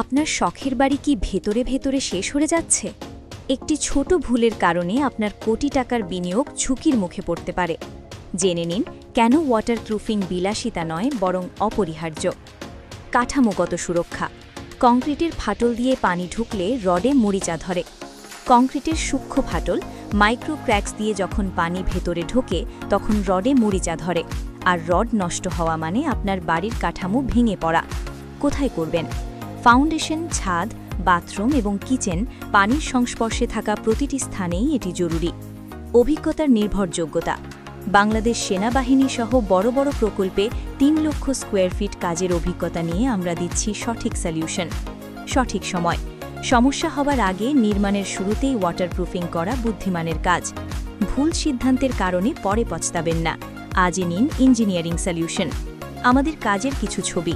আপনার শখের বাড়ি কি ভেতরে ভেতরে শেষ হয়ে যাচ্ছে? একটি ছোট ভুলের কারণে আপনার কোটি টাকার বিনিয়োগ ঝুঁকির মুখে পড়তে পারে। জেনে নিন কেন ওয়াটারপ্রুফিং বিলাসিতা নয় বরং অপরিহার্য। কাঠামোগত সুরক্ষা। কংক্রিটের ফাটল দিয়ে পানি ঢুকলে রডে মরিচা ধরে। কংক্রিটের সূক্ষ্ম ফাটল মাইক্রো ক্র্যাকস দিয়ে যখন পানি ভেতরে ঢোকে তখন রডে মরিচা ধরে, আর রড নষ্ট হওয়া মানে আপনার বাড়ির কাঠামো ভেঙে পড়া। কোথায় করবেন? ফাউন্ডেশন, ছাদ, বাথরুম এবং কিচেন পানির সংস্পর্শে থাকা প্রতিটি স্থানেই এটি জরুরি। অভিজ্ঞতার নির্ভরযোগ্যতা। বাংলাদেশ সেনাবাহিনী সহ বড় বড় প্রকল্পে ৩ লক্ষ স্কোয়ার ফিট কাজের অভিজ্ঞতা নিয়ে আমরা দিচ্ছি সঠিক সলিউশন। সঠিক সময়। সমস্যা হবার আগে নির্মাণের শুরুতেই ওয়াটারপ্রুফিং করা বুদ্ধিমানের কাজ। ভুল সিদ্ধান্তের কারণে পরে পস্তাবেন না। আজই নিন ইঞ্জিনিয়ারিং সলিউশন। আমাদের কাজের কিছু ছবি।